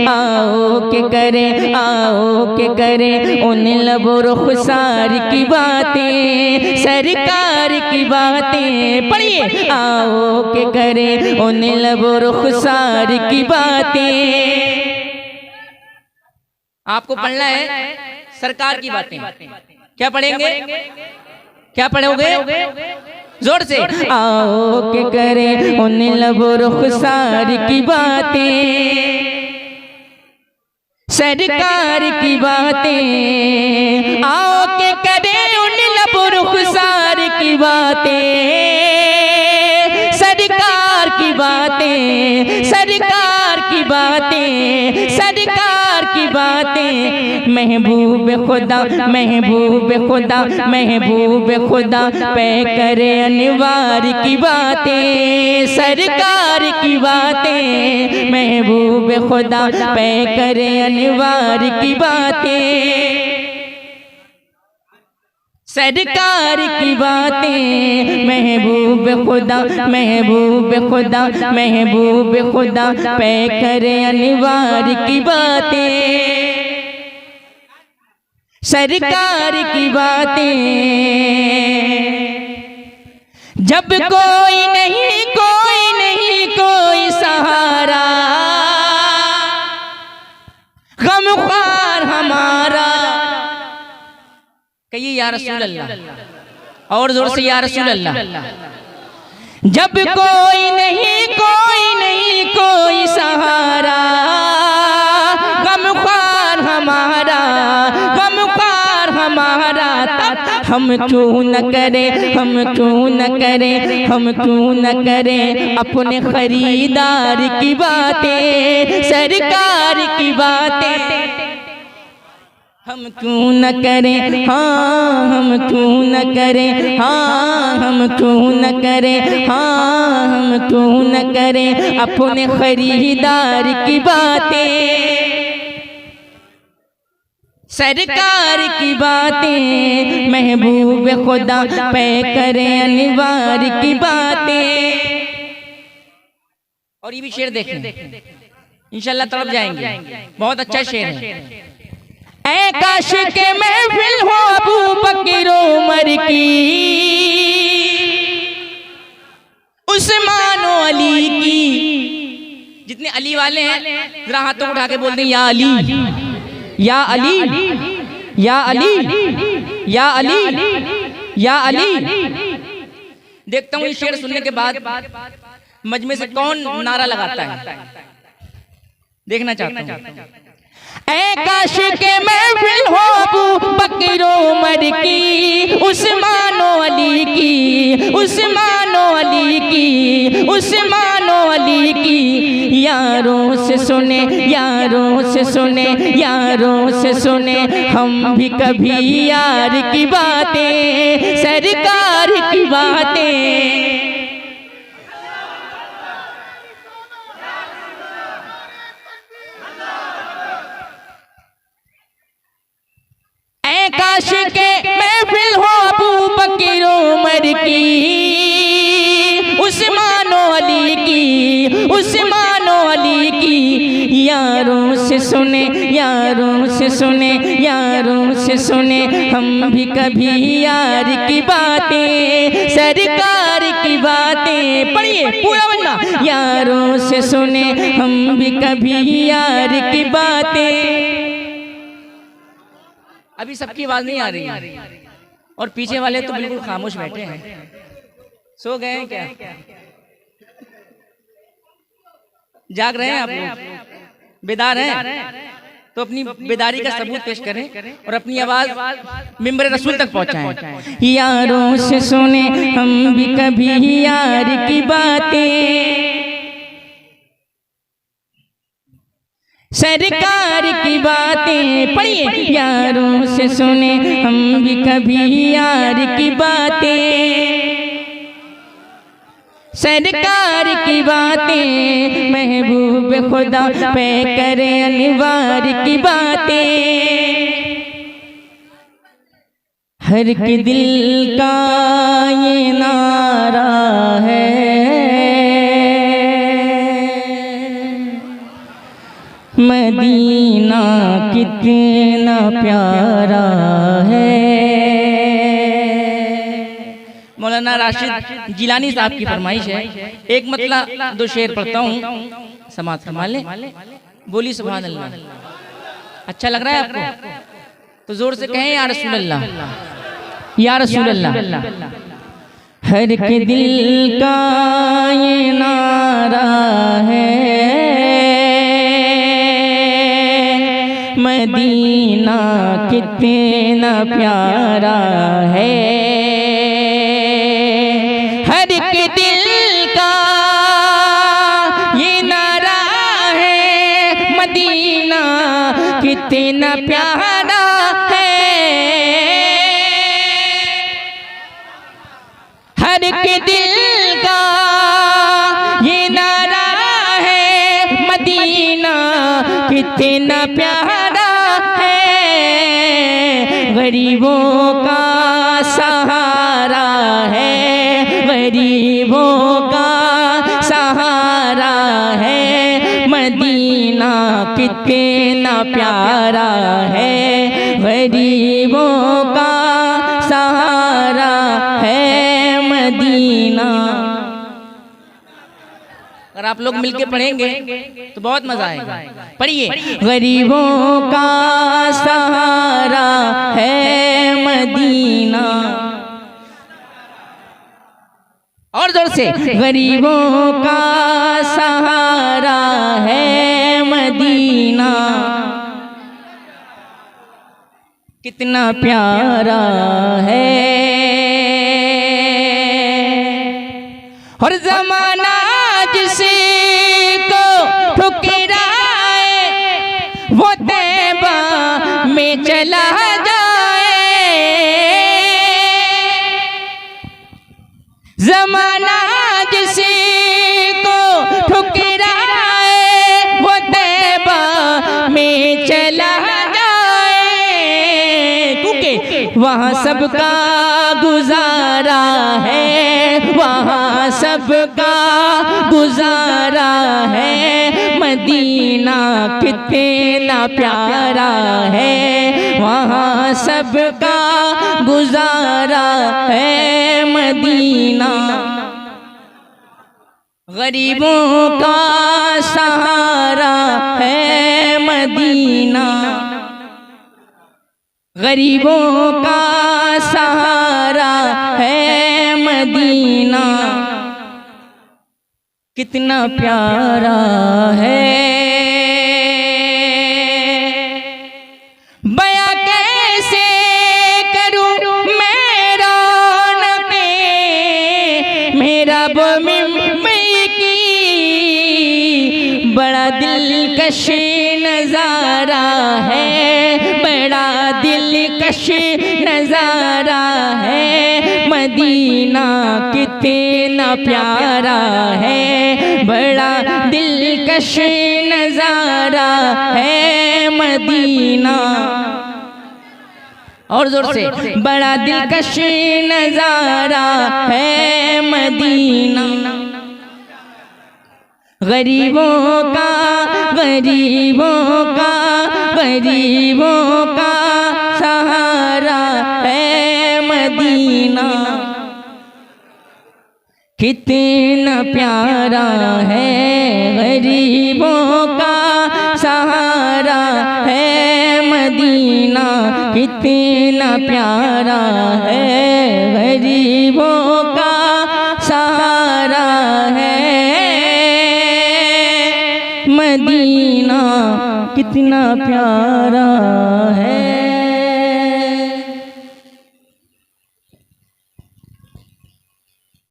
आओ के करें, आओ के करें उन लबो रुखसार की बातें, सरकार की बातें। पढ़िए, आओ के करें उन लबो रुखसार की बातें। आपको पढ़ना है सरकार की बातें। क्या पढ़ेंगे, क्या पढ़ोगे? जोर से। आओ के करें उन लबो रुखसार की बातें, सरकार की बातें। आओ के करें उन लबो रुखसार की बातें, सरकार की बातें, सरकार की बातें, सरकार की बातें। महबूब खुदा, महबूब खुदा, महबूब खुदा पे करे अनवार की बातें, सरकार की बातें। महबूब खुदा पे करे अनवार की बातें, सरकार की बातें। महबूब खुदा, महबूब खुदा, महबूब खुदा पे करे अनवार की बातें, सरकार की बातें। जब कोई नहीं, कोई नहीं, कोई सहारा, गमख्वार हमारा। कहिए या रसूल अल्लाह, और जोर से या रसूल अल्लाह। जब कोई नहीं, कोई नहीं, कोई सहारा, गमख्वार हमारा, गमख्वार हमारा। तब हम क्यों न करें, हम क्यों न करें, हम क्यों न करें अपने खरीदार की बातें, सरकार की बातें। हम क्यों न करें, हाँ हम क्यों न करें, हाँ हम क्यों न करें, हाँ हम क्यों न करें अपने खरीदार की बातें, सरकार की बातें। महबूब खुदा पे करें अनवार की बातें। और ये भी शेर देखें, इंशाल्लाह तड़प जाएंगे, बहुत अच्छा शेर है। ऐ काश के महफिल हो अबू बकर उमर की, उस्मान अली की। जितने अली वाले हैं जरा हाथों उठा के बोल दें या अली, या अली, या अली, या अली, या अली। देखता हूँ इस शेर सुनने के बाद मजमे से कौन नारा लगाता है, देखना चाहता हूँ। ऐ काश के महफिल हो अबू बकर उमर की, उस्मान अली की, उस्मान अली की, उस्मान अली की। यारों से सुने, यारों से सुने, यारों से सुने हम भी कभी यार की बातें, सरकार की बातें। काश के महफिल हो अबू बकर उमर की, उस्मान अली की, उस्मान अली की। यारों से सुने, यारों से सुने, यारों से सुने हम भी कभी यार की बातें, सरकार की बातें। पढ़िए पूरा बनना। यारों से सुने हम भी कभी यार की बातें। अभी सबकी आवाज नहीं आ रही है और पीछे वाले तो बिल्कुल खामोश बैठे हैं, सो गए हैं क्या? जाग रहे हैं आप लोग, बेदार हैं? तो अपनी बेदारी का सबूत पेश करें और अपनी आवाज मिंबर रसूल तक पहुंचाएं। यारों से सुने हम भी कभी यार की बातें, सरकार की बातें। पढ़िए यारों से सुने हम भी कभी यार की बातें, सरकार की बातें। महबूब खुदा पे करे अनवार की बातें। हर के दिल का ये नारा है, मदीना कितना प्यारा है। मौलाना राशिद जिलानी साहब की फरमाइश है, एक मतलब दो शेर पढ़ता हूँ, समाज संभाल ले, बोली सुभान अल्लाह। अच्छा लग रहा है आपको? तो जोर से कहें या रसूल अल्लाह, या रसूल अल्लाह। हर के दिल का ये नारा है, मदीना कितना प्यारा है। हर के दिल का ये नारा है, मदीना कितना प्यारा है। हर के दिल का ये नारा है, मदीना कितना प्यारा है। गरीबों का सहारा है, गरीबों का सहारा है। मदीना कितना प्यारा है, गरीबों का सहारा है मदीना। अगर आप लोग मिलके पढ़ेंगे तो बहुत मजा आएगा। पढ़िए, गरीबों का सहारा है मदीना। और जोर से, गरीबों का सहारा है मदीना कितना प्यारा है। और जमाना जिसे को ठुकराए वो तैबा में चला जाए। जमाना जिसे को ठुकराए वो तैबा में चला जाए। क्योंकि वहाँ सबका गुजारा है, वहाँ सबका गुजारा है। मदीना कितना प्यारा है, वहाँ सबका गुजारा है मदीना। गरीबों का सहारा है मदीना, गरीबों का सहारा है मदीना कितना प्यारा है। बयां कैसे करूं मैं रौनक़े मेरा वो मिंबर की, बड़ा दिलकश नजारा है, बड़ा दिलकश नजारा है। मदीना कितना प्यारा है, बड़ा दिलकश नजारा है मदीना। और जोर से, बड़ा दिलकश नजारा है मदीना। गरीबों का, गरीबों का, गरीबों का सहारा है मदीना कितना प्यारा है। गरीबों का सहारा है मदीना कितना प्यारा है। गरीबों का सहारा है मदीना कितना प्यारा है।